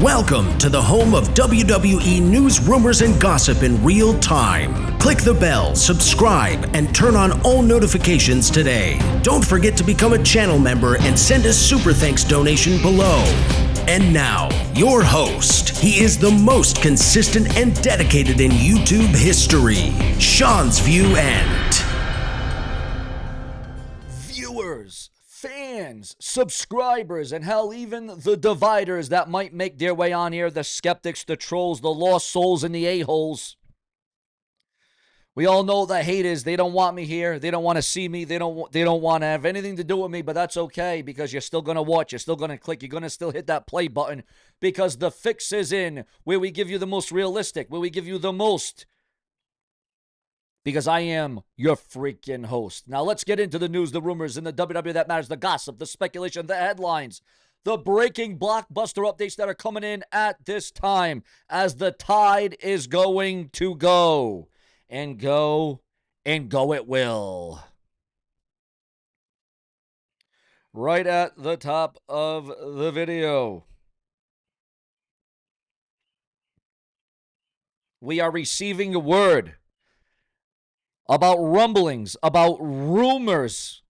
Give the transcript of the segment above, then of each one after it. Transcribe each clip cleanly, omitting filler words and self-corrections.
Welcome to the home of WWE news, rumors, and gossip in real time. Click the bell, subscribe, and turn on all notifications today. Don't forget to become a channel member and send a super thanks donation below. And now, your host. He is the most consistent and dedicated in YouTube history, Seanzviewent. Viewers, fans, subscribers, and hell, even the dividers that might make their way on here, the skeptics, the trolls, the lost souls, and the a-holes. We all know the haters, they don't want me here. They don't want to see me. They don't want to have anything to do with me, but that's okay because you're still going to watch. You're still going to click. You're going to still hit that play button because the fix is in where we give you the most realistic, where we give you the most. Because I am your freaking host. Now let's get into the news, the rumors, and the WWE that matters, the gossip, the speculation, the headlines, the breaking blockbuster updates that are coming in at this time as the tide is going to go. And go it will. Right at the top of the video, we are receiving a word about rumblings, about rumors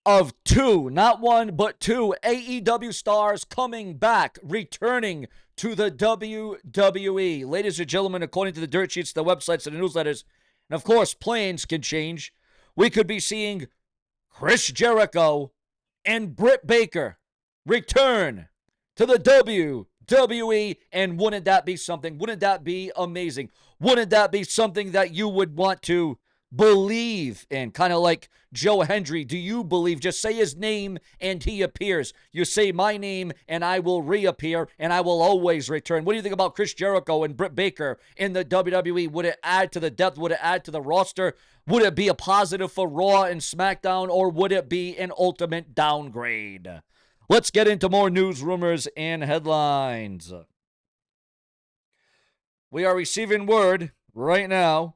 of two, not one, but two AEW stars coming back, returning to the WWE. Ladies and gentlemen, according to the dirt sheets, the websites, and the newsletters, and of course, plans can change, we could be seeing Chris Jericho and Britt Baker return to the WWE. And wouldn't that be something? Wouldn't that be amazing? Wouldn't that be something that you would want to believe in? Kind of like Joe Hendry. Do you believe? Just say his name and he appears. You say my name and I will reappear and I will always return. What do you think about Chris Jericho and Britt Baker in the WWE? Would it add to the depth? Would it add to the roster? Would it be a positive for Raw and SmackDown, or would it be an ultimate downgrade? Let's get into more news, rumors, and headlines. We are receiving word right now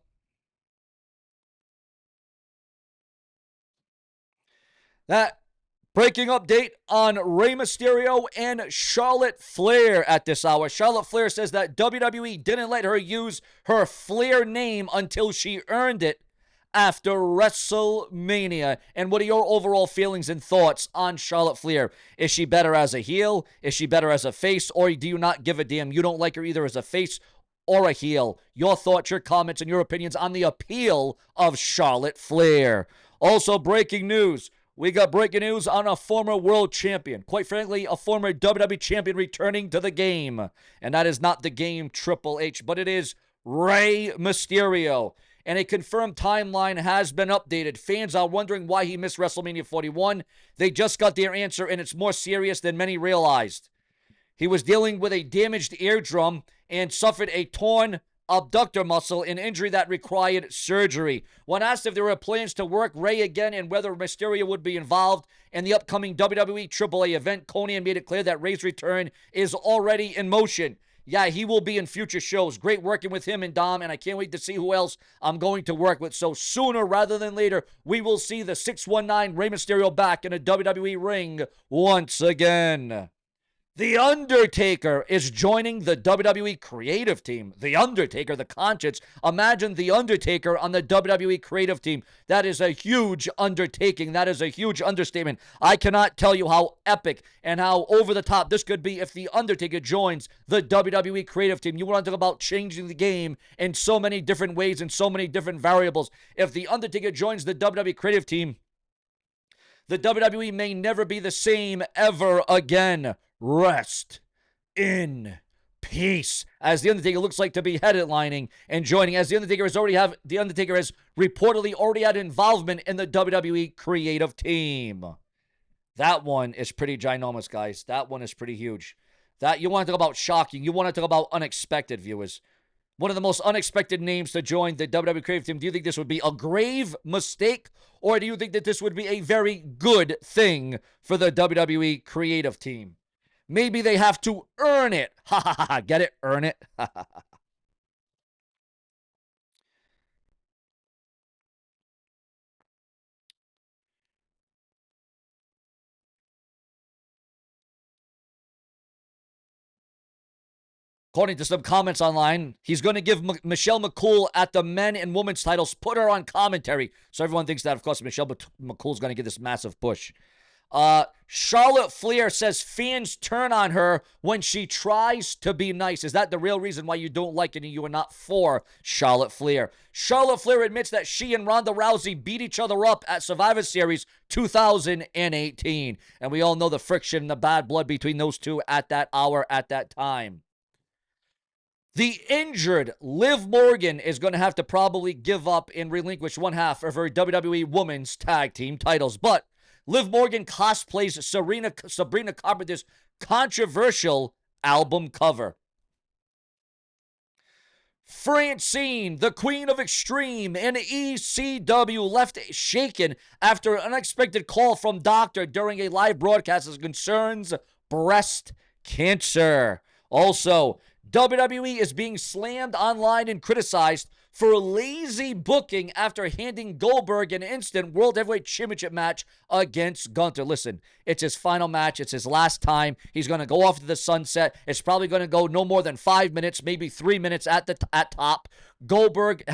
that breaking update on Rey Mysterio and Charlotte Flair at this hour. Charlotte Flair says that WWE didn't let her use her Flair name until she earned it after WrestleMania. And what are your overall feelings and thoughts on Charlotte Flair? Is she better as a heel? Is she better as a face? Or do you not give a damn? You don't like her either as a face or a heel? Your thoughts, your comments, and your opinions on the appeal of Charlotte Flair. Also, breaking news. We got breaking news on a former world champion. Quite frankly, a former WWE champion returning to the game. And that is not the game Triple H, but it is Rey Mysterio. And a confirmed timeline has been updated. Fans are wondering why he missed WrestleMania 41. They just got their answer, and it's more serious than many realized. He was dealing with a damaged eardrum and suffered a torn abductor muscle, an injury that required surgery. When asked if there were plans to work Rey again and whether Mysterio would be involved in the upcoming WWE AAA event, Conan made it clear that Rey's return is already in motion. Yeah, he will be in future shows. Great working with him and Dom, and I can't wait to see who else I'm going to work with. So sooner rather than later, we will see the 619 Rey Mysterio back in a WWE ring once again. The Undertaker is joining the WWE creative team. The Undertaker, the conscience. Imagine The Undertaker on the WWE creative team. That is a huge undertaking. That is a huge understatement. I cannot tell you how epic and how over the top this could be if The Undertaker joins the WWE creative team. You want to talk about changing the game in so many different ways and so many different variables. If The Undertaker joins the WWE creative team, the WWE may never be the same ever again. Rest in peace. As The Undertaker looks like to be headlining and joining, as The Undertaker has reportedly already had involvement in the WWE creative team. That one is pretty ginormous, guys. That one is pretty huge. That you want to talk about shocking. You want to talk about unexpected, viewers. One of the most unexpected names to join the WWE creative team. Do you think this would be a grave mistake, or do you think that this would be a very good thing for the WWE creative team? Maybe they have to earn it. Ha ha ha. Get it? Earn it. Ha ha ha. According to some comments online, he's going to give Michelle McCool at the men and women's titles, put her on commentary. So everyone thinks that, of course, Michelle McCool's going to get this massive push. Charlotte Flair says fans turn on her when she tries to be nice. Is that the real reason why you don't like it and you are not for Charlotte Flair? Charlotte Flair admits that she and Ronda Rousey beat each other up at Survivor Series 2018. And we all know the friction, the bad blood between those two at that hour, at that time. The injured Liv Morgan is going to have to probably give up and relinquish one half of her WWE Women's Tag Team titles. But Liv Morgan cosplays Sabrina Carpenter's controversial album cover. Francine, the Queen of Extreme in ECW, left shaken after an unexpected call from doctor during a live broadcast that concerns breast cancer. Also, WWE is being slammed online and criticized for lazy booking after handing Goldberg an instant World Heavyweight Championship match against Gunther. Listen, it's his final match. It's his last time. He's going to go off to the sunset. It's probably going to go no more than 5 minutes, maybe 3 minutes at top. Goldberg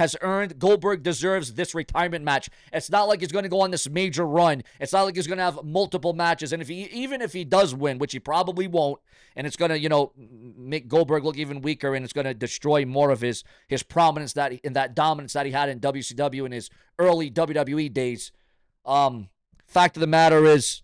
deserves this retirement match. It's not like he's going to go on this major run. It's not like he's going to have multiple matches. And even if he does win, which he probably won't, and it's going to, make Goldberg look even weaker, and it's going to destroy more of his prominence that dominance that he had in WCW in his early WWE days. Fact of the matter is,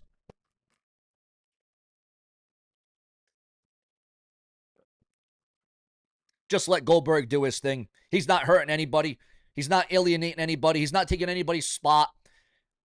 just let Goldberg do his thing. He's not hurting anybody. He's not alienating anybody. He's not taking anybody's spot.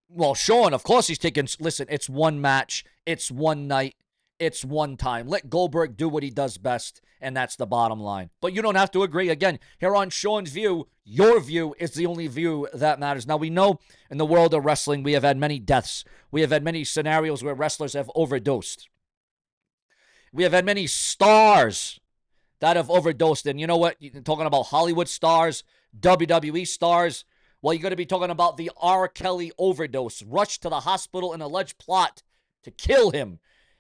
Well, Sean, of course he's taking... Listen, it's one match. It's one night. It's one time. Let Goldberg do what he does best, and that's the bottom line. But you don't have to agree. Again, here on Sean's View, your view is the only view that matters. Now, we know in the world of wrestling, we have had many deaths. We have had many scenarios where wrestlers have overdosed. We have had many stars that have overdosed. And you know what? You're talking about Hollywood stars, WWE stars. Well, you're going to be talking about the R. Kelly overdose. Rushed to the hospital in alleged plot to kill him.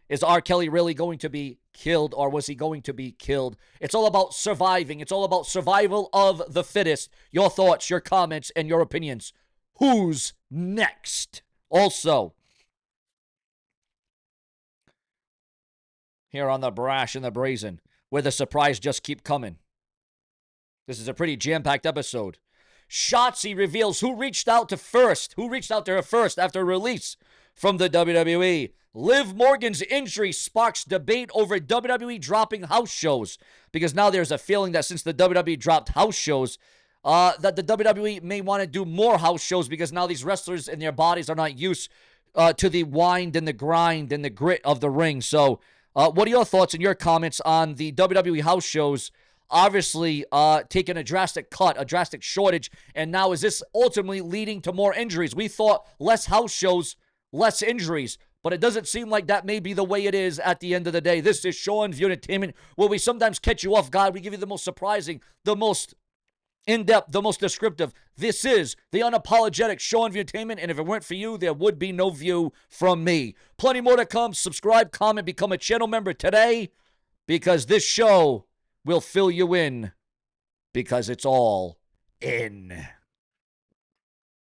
Is R. Kelly really going to be killed, or was he going to be killed? It's all about surviving. It's all about survival of the fittest. Your thoughts, your comments, and your opinions. Who's next? Also, here on the Brash and the Brazen, where the surprise just keep coming. This is a pretty jam-packed episode. Shotzi reveals who reached out to her first after release from the WWE. Liv Morgan's injury sparks debate over WWE dropping house shows, because now there's a feeling that since the WWE dropped house shows, that the WWE may want to do more house shows, because now these wrestlers and their bodies are not used to the wind and the grind and the grit of the ring. So what are your thoughts and your comments on the WWE house shows obviously taking a drastic cut, a drastic shortage, and now is this ultimately leading to more injuries? We thought less house shows, less injuries, but it doesn't seem like that may be the way it is at the end of the day. This is Seanzviewent Entertainment, where we sometimes catch you off guard. We give you the most surprising, the most in-depth, the most descriptive. This is the unapologetic Seanzviewent Entertainment, and if it weren't for you, there would be no view from me. Plenty more to come. Subscribe, comment, become a channel member today, because this show will fill you in, because it's all in.